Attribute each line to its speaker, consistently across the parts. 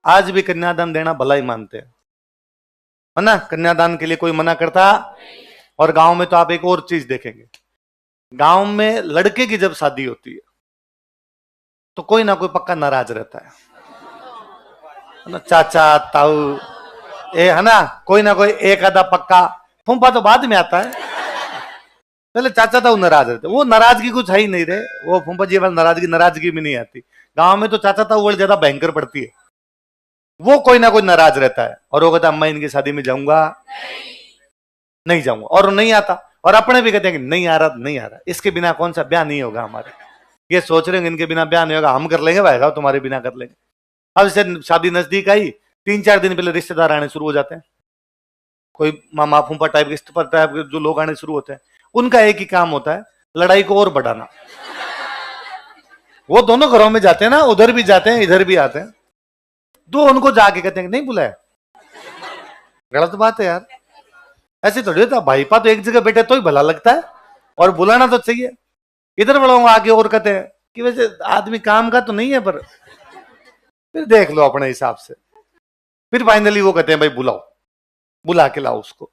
Speaker 1: आज भी कन्यादान देना भला ही मानते हैं, है ना। कन्यादान के लिए कोई मना करता। और गांव में तो आप एक और चीज देखेंगे, गांव में लड़के की जब शादी होती है तो कोई ना कोई पक्का नाराज रहता है ना। चाचा ताऊ है ना, कोई ना कोई एक आधा पक्का। फूफा तो बाद में आता है, पहले चाचा ताऊ नाराज रहते। वो नाराजगी कुछ है ही नहीं रहे, वो फूफा जी वाली नाराजगी भी नहीं आती। गांव में तो चाचा ताऊ वाली ज्यादा भयंकर पड़ती है। वो कोई ना कोई नाराज रहता है और वो कहता अम्मा इनकी शादी में जाऊंगा नहीं जाऊंगा, और नहीं आता। और अपने भी कहते हैं कि नहीं आ रहा नहीं आ रहा, इसके बिना कौन सा ब्याह नहीं होगा हमारे। ये सोच रहे हैं इनके बिना ब्याह नहीं होगा, हम कर लेंगे भाई साहब, तुम्हारे बिना कर लेंगे। अब इसे शादी नजदीक आई, 3-4 दिन पहले रिश्तेदार आने शुरू हो जाते हैं। कोई मामा फूफा टाइप के जो लोग आने शुरू होते हैं, उनका एक ही काम होता है, लड़ाई को और बढ़ाना। वो दोनों घरों में जाते हैं ना, उधर भी जाते हैं इधर भी आते हैं। तो उनको जाके कहते हैं नहीं बुलाया, गलत बात है यार, ऐसे थोड़ी होता। भाईपा तो एक जगह बैठे तो ही भला लगता है, और बुलाना तो चाहिए। इधर बढ़ाऊंगा आगे और कहते हैं कि वैसे आदमी काम का तो नहीं है, पर फिर देख लो अपने हिसाब से। फिर फाइनली वो कहते हैं भाई बुलाओ, बुला के लाओ उसको।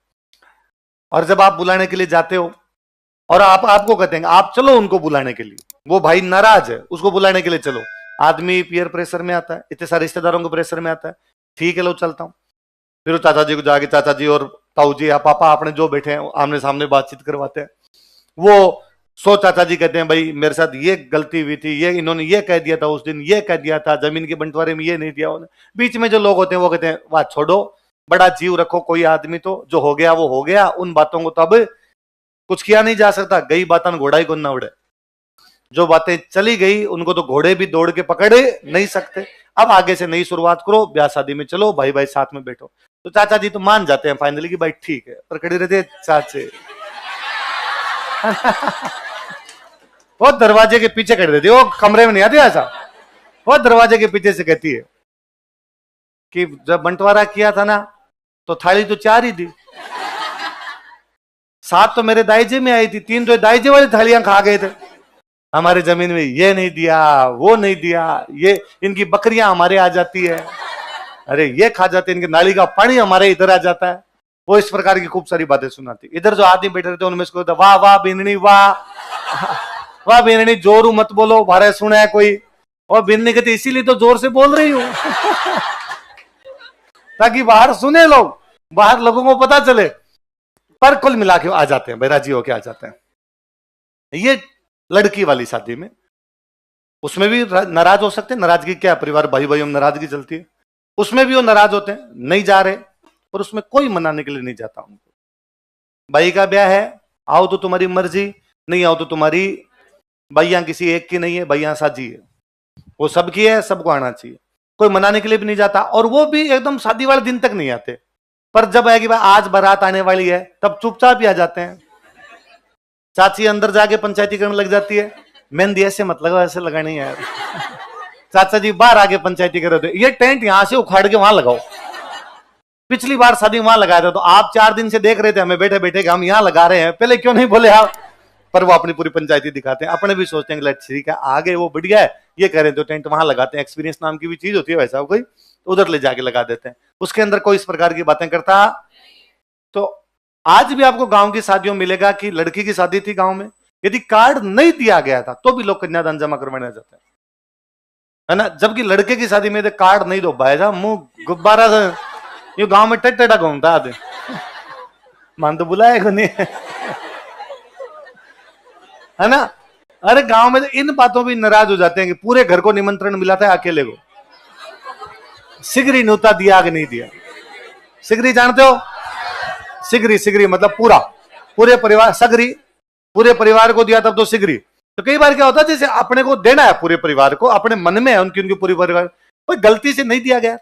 Speaker 1: और जब आप बुलाने के लिए जाते हो और आपको कहते हैं आप चलो उनको बुलाने के लिए, वो भाई नाराज है, उसको बुलाने के लिए चलो। आदमी पीयर प्रेशर में आता है, इतने सारे रिश्तेदारों के प्रेशर में आता है, ठीक है लो चलता हूं। फिर वो चाचा जी को जाके चाचा जी और ताऊ जी या पापा अपने जो बैठे हैं आमने सामने बातचीत करवाते हैं। वो चाचा जी कहते हैं भाई मेरे साथ ये गलती हुई थी, ये इन्होंने ये कह दिया था उस दिन, ये कह दिया था, जमीन के बंटवारे में ये नहीं दिया उन्हें। बीच में जो लोग होते हैं वो कहते हैं वाह छोड़ो, बड़ा जीव रखो, कोई आदमी तो जो हो गया वो हो गया, उन बातों को तो अब कुछ किया नहीं जा सकता। गई बातन घोड़ा ही को न उड़े, जो बातें चली गई उनको तो घोड़े भी दौड़ के पकड़े नहीं सकते। अब आगे से नई शुरुआत करो, ब्याह शादी में चलो, भाई भाई साथ में बैठो। तो चाचा जी तो मान जाते हैं फाइनली कि भाई ठीक है, पर खड़े रहते चाचे। वो दरवाजे के पीछे खड़े रहती है, वो कमरे में नहीं आती ऐसा। वो दरवाजे के पीछे से कहती है कि जब बंटवारा किया था ना तो थाली तो 4 ही थी, 7 तो मेरे दाइजे में आई थी, 3 तो दाइजे वाली थालियां खा गए थे। हमारे जमीन में ये नहीं दिया, वो नहीं दिया, ये इनकी बकरियां हमारे आ जाती है, अरे ये खा जाते, इनके नाली का पानी हमारे इधर आ जाता है। वो इस प्रकार की खूब सारी बातें सुनाती। इधर जो आदमी बैठे रहते उनमें से वाह वाह बिननी वाह, वाह बिननी जोरू मत बोलो भारे सुना है कोई। और बिननी कहती इसीलिए तो जोर से बोल रही हूं ताकि बाहर सुने लोग, बाहर लोगों को पता चले। पर कुल मिला के आ जाते हैं, बैराजी होके आ जाते हैं। ये लड़की वाली शादी में, उसमें भी नाराज हो सकते हैं। नाराजगी क्या, परिवार भाई भाई में नाराजगी चलती है, उसमें भी वो नाराज होते हैं, नहीं जा रहे, पर उसमें कोई मनाने के लिए नहीं जाता उनको। भाई का ब्याह है, आओ तो तुम्हारी मर्जी, नहीं आओ तो तुम्हारी। भैया किसी एक की नहीं है, भैया साझी है, वो सबकी है, सबको आना चाहिए। कोई मनाने के लिए भी नहीं जाता, और वो भी एकदम शादी वाले दिन तक नहीं आते। पर जब है कि भाई आज बारात आने वाली है तब चुपचाप ही आ जाते हैं। चाची अंदर जाके पंचायती करने लग जाती है, मेहंदी ऐसे मत लगाओ, ऐसे लगानी है यार। चाचा जी बाहर आके पंचायती कर रहे थे, ये टेंट यहां से उखाड़ के वहां लगाओ। पिछली बार शादी वहां लगाया था तो आप 4 दिन से देख रहे थे हमें बैठे बैठे कि हम यहाँ लगा रहे हैं, पहले क्यों नहीं बोले आप। पर वो अपनी पूरी पंचायती दिखाते हैं, अपने भी सोचते हैं ठीक है आगे वो बढ़िया है, ये कह रहे तो टेंट वहां लगाते हैं। एक्सपीरियंस नाम की भी चीज होती है वैसा, कोई उधर ले जाके लगा देते हैं। उसके अंदर कोई इस प्रकार की बातें करता। तो आज भी आपको गांव की शादियों में मिलेगा कि लड़की की शादी थी गांव में, यदि कार्ड नहीं दिया गया था तो भी लोग कन्यादान जमा करवाने जाते हैं, है ना। जबकि लड़के की शादी में कार्ड नहीं दो भाई साहब, मुंह गुब्बारा से ये गांव में टेढ़ा घूमता आदमी, मान तो बुलाए को नहीं, है ना। अरे गांव में इन बातों भी नाराज हो जाते हैं कि पूरे घर को निमंत्रण मिला था, अकेले को सिगरी नूता दिया कि नहीं दिया। सिगरी जानते हो, सिगरी सिगरी मतलब पूरे परिवार, सगरी पूरे परिवार को दिया तब तो सिगरी। तो कई बार क्या होता है जैसे अपने को देना है पूरे परिवार को, अपने मन में है उनकी पूरी परिवार, कोई गलती से नहीं दिया गया,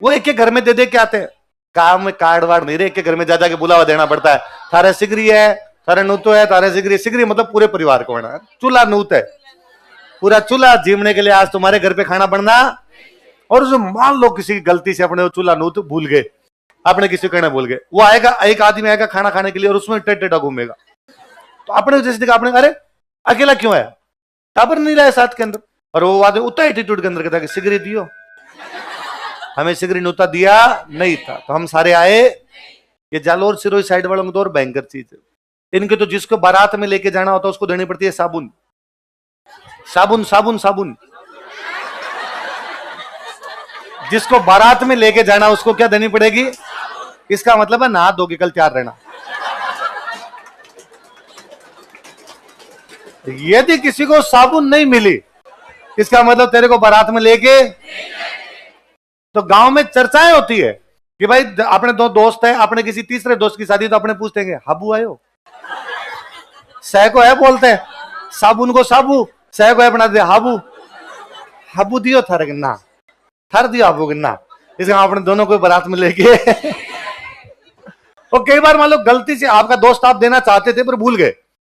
Speaker 1: वो एक एक घर में दे के आते हैं। काम में कार्ड वार्ड नहीं रहे, एक एक घर में जा जाके बुलावा देना पड़ता है, थारे सिगरी है, थारे नूतो है, थारे सिगरी। सिगरी मतलब पूरे परिवार को है, चूल्हा नूत है, पूरा चूल्हा जीवने के लिए आज तुम्हारे घर पे खाना बनना। और जो मान लो किसी की गलती से अपने चूल्हा नूत भूल गए, अपने किसी कहना भूल गए, वो आएगा, एक आदमी आएगा खाना खाने के लिए और उसमें टेढ़ा घूमेगा। तो अपने जैसे देखा आपने, अरे अकेला क्यों आया, टाबर नहीं रहा साथ के अंदर, और वो आदमी उतना एटीट्यूड के अंदर कहता है कि सिगरी दियो, हमें सिगरी नोता दिया नहीं था, तो हम सारे आए। ये जालोर सिरोही साइड वालों को तो और भयंकर चीज है, इनके तो जिसको बारात में लेके जाना होता है उसको देनी पड़ती है साबुन, साबुन साबुन साबुन। जिसको बारात में लेके जाना उसको क्या देनी पड़ेगी? इसका मतलब है नहा धो के कल तैयार रहना। यदि किसी को साबुन नहीं मिली, इसका मतलब तेरे को बारात में लेके, तो गांव में चर्चाएं होती है कि भाई अपने दो दोस्त है, अपने किसी तीसरे दोस्त की शादी, तो अपने पूछते हैं हाबू आयो, सह को है बोलते हैं, साबुन को साबू, सह को है बना दे हाबू, हाबू दियो थर ना, थर दियो हाबू ना। इसलिए अपने दोनों को बारात में लेके और कई बार मान लो गलती से आपका दोस्त आप देना चाहते थे पर भूल गए,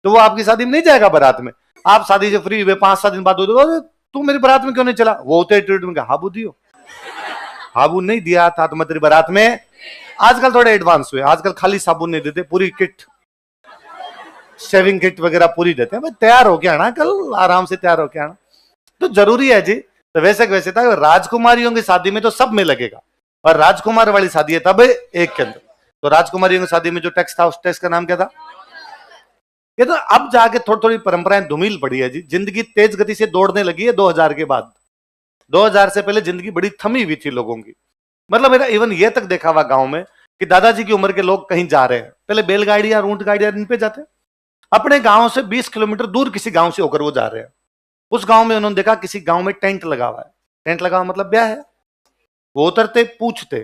Speaker 1: तो वो आपकी शादी में नहीं जाएगा बारात में। आप शादी से फ्री हुए 5-7 दिन बाद तू मेरी बारात में क्यों नहीं चला? वो होते ट्रीटमेंट हाबू दियो, हाबू नहीं दिया था तो मैं तेरी बारात में। आजकल थोड़े एडवांस हुए, आजकल खाली साबुन नहीं देते, पूरी किट, शेविंग किट वगैरह पूरी देते हैं। भाई तैयार होके आना, कल आराम से तैयार होके आना तो जरूरी है जी। तो वैसे था राजकुमारियों की शादी में तो सब में लगेगा, और राजकुमार वाली शादी है तब एक के अंदर। तो राजकुमारियों की शादी में जो टैक्स था उस टैक्स का नाम क्या था? ये तो अब जाके थोड़ी थोड़ी परंपराएं धूमिल पड़ी है जी। जिंदगी तेज गति से दौड़ने लगी है 2000 के बाद। 2000 से पहले जिंदगी बड़ी थमी हुई थी लोगों की। मतलब मेरा इवन ये तक देखा हुआ गांव में कि दादाजी की उम्र के लोग कहीं जा रहे हैं, पहले बैलगाड़ियां ऊंट गाड़ियां इन पे जाते, अपने गांव से 20 किलोमीटर दूर किसी गांव से होकर वो जा रहे हैं। उस गांव में उन्होंने देखा किसी गांव में टेंट लगा हुआ है। टेंट लगा हुआ मतलब ब्याह है। वो उतरते, पूछते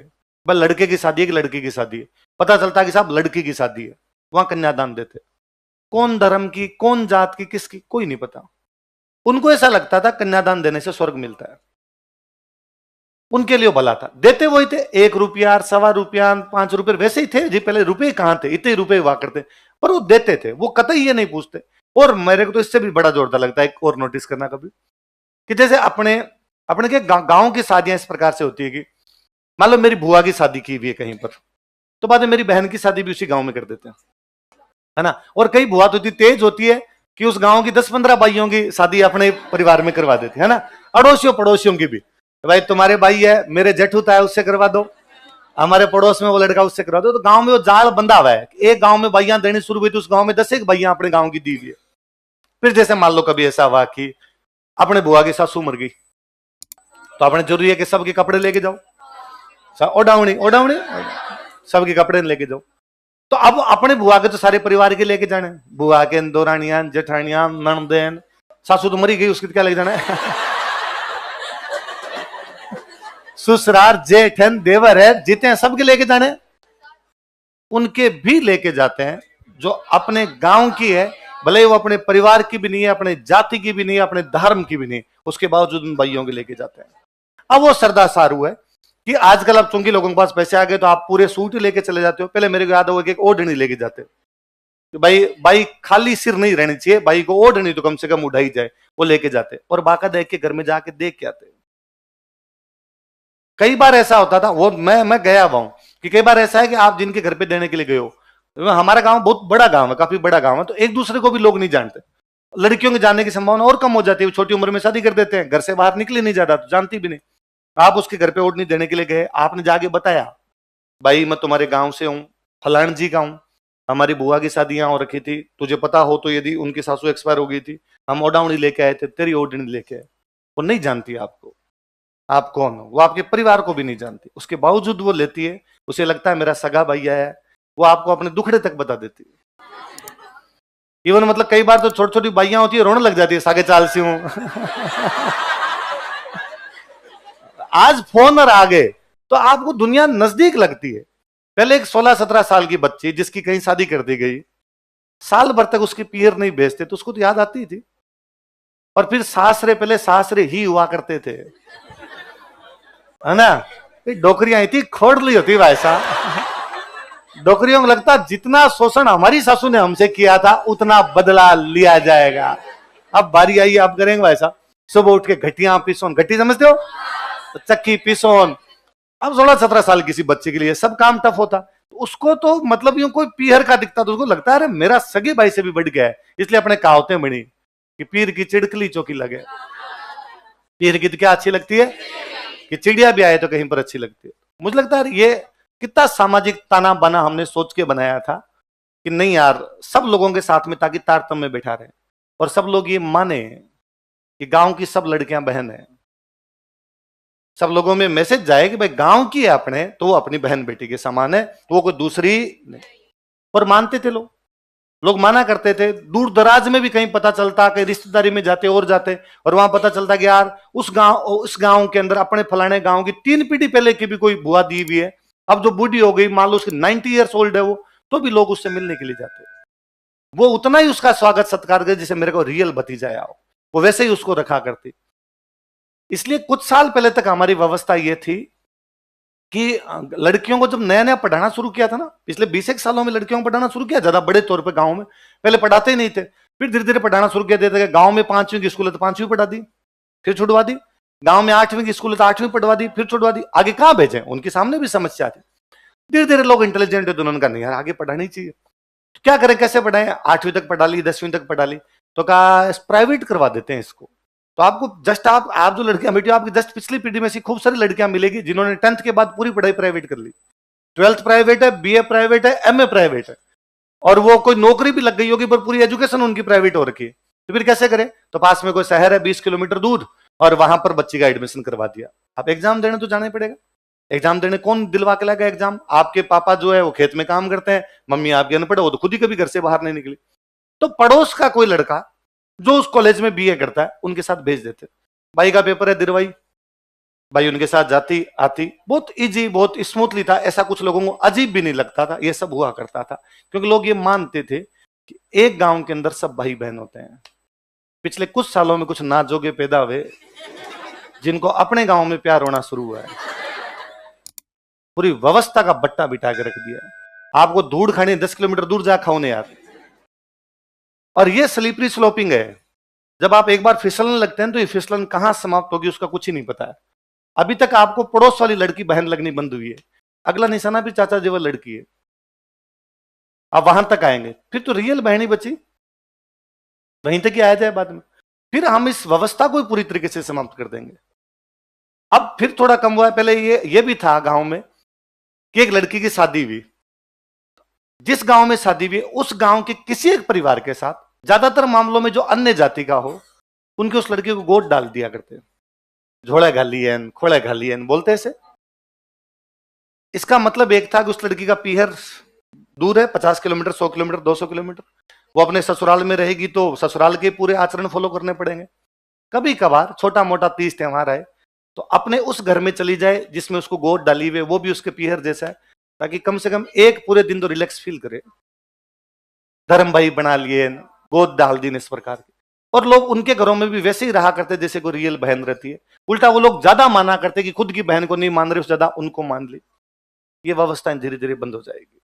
Speaker 1: भाई लड़के की शादी है कि लड़की की शादी है। पता चलता कि साहब लड़की की शादी है। वहां कन्यादान देते। कौन धर्म की, कौन जात की, किसकी, कोई नहीं पता। उनको ऐसा लगता था कन्यादान देने से स्वर्ग मिलता है, उनके लिए भला था। देते वही थे, 1 रुपया, 1.25 रुपया, 5 रुपये वैसे ही थे जी। पहले रुपए कहां थे, इतने रुपए हुआ करते, पर वो देते थे, वो कतई ये नहीं पूछते। और मेरे को तो इससे भी बड़ा जोरदार लगता है, एक और नोटिस करना कभी, कि जैसे अपने अपने के गांव की शादियां इस प्रकार से होती है कि मान लो मेरी बुआ की शादी की हुई है कहीं पर, तो बाद में मेरी बहन की शादी भी उसी गांव में कर देते हैं, है ना। और कई बुआ तो इतनी तेज होती है कि उस गांव की 10-15 भाइयों की शादी अपने परिवार में करवा देते है ना, अड़ोसियों पड़ोसियों की भी। भाई तुम्हारे भाई है, मेरे जेठूता है, उससे करवा दो, हमारे पड़ोस में वो लड़का, उससे करवा दो। तो गांव में वो जाल बंधा हुआ है। एक गांव में भाइयां देनी शुरू हुई तो उस गांव में 10 एक भाइयां अपने गांव की दी हुई है। फिर जैसे मान लो कभी ऐसा हुआ कि अपने बुआ की सासू मर गई, तो अपने जरूरी है कि सबके कपड़े लेके जाओ, ओढ़ावनी ओढ़ावनी सबके कपड़े लेके जाओ। तो अब अपने बुआ के तो सारे परिवार के लेके जाने, बुआ के दौरानियां, जेठानियां, ननदेन, सासू तो मरी गई, उसके क्या लेके जाना है ससुराल, जेठन, देवर है, जितने हैं सबके लेके जाने। उनके भी लेके जाते हैं जो अपने गांव की है, भले वो अपने परिवार की भी नहीं है, अपने जाति की भी नहीं है, अपने धर्म की भी नहीं, उसके बावजूद उन भाइयों के लेके जाते हैं। अब वो सरदा सारू है कि आजकल अब चूंकि लोगों के पास पैसे आ गए तो आप पूरे सूट ही लेके चले जाते हो। पहले मेरे को याद होगा कि एक ओढ़नी लेके जाते, तो भाई खाली सिर नहीं रहनी चाहिए, भाई को ओढ़नी तो कम से कम उठाई जाए, वो लेके जाते और बाका देख के घर में जाके देख के आते। कई बार ऐसा होता था, वो मैं गया हुआ हूं कि कई बार ऐसा है कि आप जिनके घर पे देने के लिए गए हो, हमारा गांव बहुत बड़ा गांव है, काफी बड़ा गांव है, तो एक दूसरे को भी लोग नहीं जानते। लड़कियों के जानने की संभावना और कम हो जाती है, छोटी उम्र में शादी कर देते हैं, घर से बाहर निकले नहीं जाता तो जानती भी नहीं। आप उसके घर पे ओढ़नी देने के लिए गए, आपने जाके बताया भाई मैं तुम्हारे गांव से हूँ, फलान जी का हूँ, हमारी बुआ की शादी यहाँ हो रखी थी, तुझे पता हो तो यदि उनकी सासू एक्सपायर हो गई थी, हम ओढ़ावनी लेके आए थे, तेरी ओढ़नी लेके आए। वो नहीं जानती आपको, आप कौन हो, वो आपके परिवार को भी नहीं जानती, उसके बावजूद वो लेती है। उसे लगता है मेरा सगा भैया है, वो आपको अपने दुखड़े तक बता देती है। इवन मतलब कई बार तो छोटी छोटी बाइयां होती है, रोने लग जाती है, सागे चाल सी हूं आज फोन और आ गए तो आपको दुनिया नजदीक लगती है। पहले एक 16-17 साल की बच्ची जिसकी कहीं शादी कर दी गई, साल भर तक उसकी पीर नहीं बेचते तो उसको तो याद आती थी। और फिर सासरे, पहले सासरे ही हुआ करते थे, है ना। डोकरियां इतनी खोड़ली होती भाई साहब, डोकरियों को लगता जितना शोषण हमारी सासू ने हमसे किया था उतना बदला लिया जाएगा। अब बारी आई, आप करेंगे भाई साहब, सुबह उठ के घटिया पिसोन, घटी समझते हो, चक्की पिसोन। अब 16-17 साल किसी बच्चे के लिए सब काम टफ होता, उसको तो मतलब यूं कोई पीहर का दिखता तो उसको लगता है अरे मेरा सगे भाई से भी बढ़ गया है। इसलिए अपने कहावतें बनी कि पीर की चिड़कली चौकी लगे। पीर की तो क्या अच्छी लगती है कि चिड़िया भी आए तो कहीं पर अच्छी लगती है। मुझे लगता है ये कितना सामाजिक ताना बाना हमने सोच के बनाया था कि नहीं यार, सब लोगों के साथ में ताकि तारतम्य में बैठा रहे और सब लोग ये माने कि गांव की सब लड़कियां बहन है, सब लोगों में मैसेज जाए कि भाई गांव की है अपने तो वो अपनी बहन बेटी के समान है, वो कोई दूसरी नहीं। और मानते थे लोग माना करते थे। दूर दराज में भी कहीं पता चलता, कहीं रिश्तेदारी में जाते और जाते और वहां पता चलता कि यार उस गांव के अंदर अपने फलाने गांव की 3 पीढ़ी पहले की भी कोई बुआ दी हुई है, अब जो बूढ़ी हो गई, मान लो उसकी 90 ईयर्स ओल्ड है वो, तो भी लोग उससे मिलने के लिए जाते। वो उतना ही उसका स्वागत सत्कार करे जैसे मेरे को रियल भतीजा आया हो, वो वैसे ही उसको रखा करती। इसलिए कुछ साल पहले तक हमारी व्यवस्था ये थी कि लड़कियों को जब नया नया पढ़ाना शुरू किया था ना, पिछले 20 सालों में लड़कियों को पढ़ाना शुरू किया ज्यादा बड़े तौर पे गांव में, पहले पढ़ाते ही नहीं थे, फिर धीरे धीरे पढ़ाना शुरू किया देते। गांव में 5वीं की स्कूल है तो 5वीं पढ़ा दी, फिर छुड़वा दी। गांव में 8वीं की स्कूल है तो 8वीं पढ़वा दी, फिर छुड़वा दी। आगे कहां भेजे, उनके सामने भी समस्या थी। धीरे धीरे लोग इंटेलिजेंट है तो उन्होंने कहा नहीं यार आगे पढ़ानी चाहिए, तो क्या करें, कैसे पढ़ाएं। 8वीं तक पढ़ा ली, 10वीं तक पढ़ा ली, तो कहा प्राइवेट करवा देते हैं इसको। तो आपको जस्ट आप जो लड़कियां बेटी, आपकी जस्ट पिछली पीढ़ी में से खूब सारी लड़कियां मिलेगी जिन्होंने 10th के बाद पूरी पढ़ाई प्राइवेट कर ली, 12th प्राइवेट है, BA प्राइवेट है, MA प्राइवेट है, और वो कोई नौकरी भी लग गई होगी पर पूरी एजुकेशन उनकी प्राइवेट हो रखी है। तो फिर कैसे करें, तो पास में कोई शहर है 20 किलोमीटर दूर और वहां पर बच्ची का एडमिशन करवा दिया। अब एग्जाम देने तो जाना ही पड़ेगा। एग्जाम देने कौन दिलवा के लाएगा एग्जाम? आपके पापा जो है वो खेत में काम करते हैं, मम्मी आपकी अनपढ़, वो तो खुद ही कभी घर से बाहर नहीं निकली। तो पड़ोस का कोई लड़का जो उस कॉलेज में BA करता है उनके साथ भेज देते। भाई का पेपर है दिरवाई, भाई उनके साथ जाती आती, बहुत इजी बहुत स्मूथली था, ऐसा कुछ लोगों को अजीब भी नहीं लगता था। ये सब हुआ करता था क्योंकि लोग ये मानते थे कि एक गांव के अंदर सब भाई बहन होते हैं। पिछले कुछ सालों में कुछ नाजोगे पैदा हुए जिनको अपने गांव में प्यार होना शुरू हुआ है, पूरी व्यवस्था का बट्टा बिठा के रख दिया। आपको धूड़ खानी 10 किलोमीटर दूर जा खाओ ने यार। और ये स्लिपरी स्लोपिंग है, जब आप एक बार फिसलने लगते हैं तो ये फिसलन कहां समाप्त होगी उसका कुछ ही नहीं पता है। अभी तक आपको पड़ोस वाली लड़की बहन लगनी बंद हुई है, अगला निशाना भी चाचा जी वो लड़की है, आप वहां तक आएंगे फिर तो रियल बहन ही बची, वहीं तक ही आया जाए बाद में। फिर हम इस व्यवस्था को पूरी तरीके से समाप्त कर देंगे। अब फिर थोड़ा कम हुआ है, पहले ये भी था गांव में कि एक लड़की की शादी हुई, जिस गांव में शादी हुई उस गांव के किसी एक परिवार के साथ, ज्यादातर मामलों में जो अन्य जाति का हो, उनके उस लड़की को गोद डाल दिया करते, झोड़ा घालियन खोड़ा घालियन बोलते ऐसे। इसका मतलब एक था कि उस लड़की का पीहर दूर है, 50 किलोमीटर, 100 किलोमीटर, 200 किलोमीटर, वो अपने ससुराल में रहेगी तो ससुराल के पूरे आचरण फॉलो करने पड़ेंगे। कभी कभार छोटा मोटा तीज त्योहार है तो अपने उस घर में चली जाए जिसमें उसको गोद डाली हुई, वो भी उसके पीहर जैसा है, ताकि कम से कम एक पूरे दिन तो रिलैक्स फील करे। धर्म भाई बना लिए, गोद डाल दी इस प्रकार की। और लोग उनके घरों में भी वैसे ही रहा करते जैसे कोई रियल बहन रहती है। उल्टा वो लोग ज्यादा माना करते कि खुद की बहन को नहीं मान रहे, ज्यादा उनको मान ली। ये व्यवस्था धीरे धीरे बंद हो जाएगी।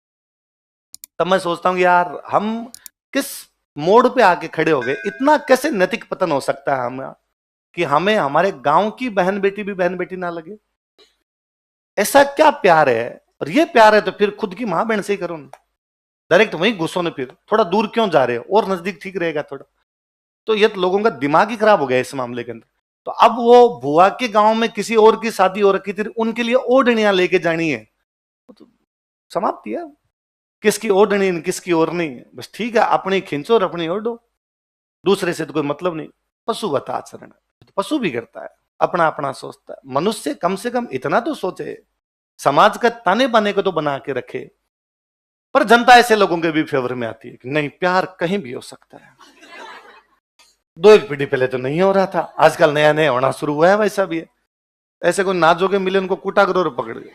Speaker 1: तब मैं सोचता हूँ यार हम किस मोड़ पे आके खड़े हो गए, इतना कैसे नैतिक पतन हो सकता है हम कि हमें हमारे गांव की बहन बेटी भी बहन बेटी ना लगे। ऐसा क्या प्यार है? और ये प्यार है तो फिर खुद की मां बहन से ही करो ना, डायरेक्ट वहीं घुसो ना, फिर थोड़ा दूर क्यों जा रहे हो, और नजदीक ठीक रहेगा थोड़ा। तो ये तो लोगों का दिमाग ही खराब हो गया इस मामले के अंदर। तो अब वो बुआ के गांव में किसी और की शादी हो रखी थी, उनके लिए ओढ़नियां लेके जानी है, तो समाप्ति है। किसकी ओढ़नी किसकी और नहीं, बस ठीक है अपनी खींचो और अपनी ओढ़ो, दूसरे से तो कोई मतलब नहीं। पशुवत आचरण तो पशु भी करता है, अपना अपना सोचता है। मनुष्य कम से कम इतना तो सोचे, समाज का ताने बाने को तो बना के रखे। पर जनता ऐसे लोगों के भी फेवर में आती है कि नहीं प्यार कहीं भी हो सकता है। 2 पीढ़ी पहले तो नहीं हो रहा था, आजकल नया नया होना शुरू हुआ है, वैसा भी है। ऐसे कोई नाजोगे मिले उनको कूटा करो और पकड़ गए।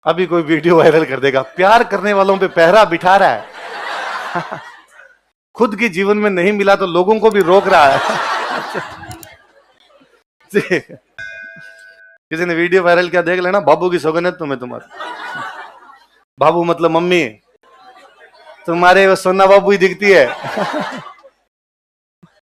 Speaker 1: अभी कोई वीडियो वायरल कर देगा, प्यार करने वालों पे पहरा बिठा रहा है खुद की जीवन में नहीं मिला तो लोगों को भी रोक रहा है किसी ने वीडियो वायरल किया देख लेना, बाबू की सौगंध है तुम्हें तुम्हारे। बाबू मतलब मम्मी, तुम्हारे वो सोना बाबू ही दिखती है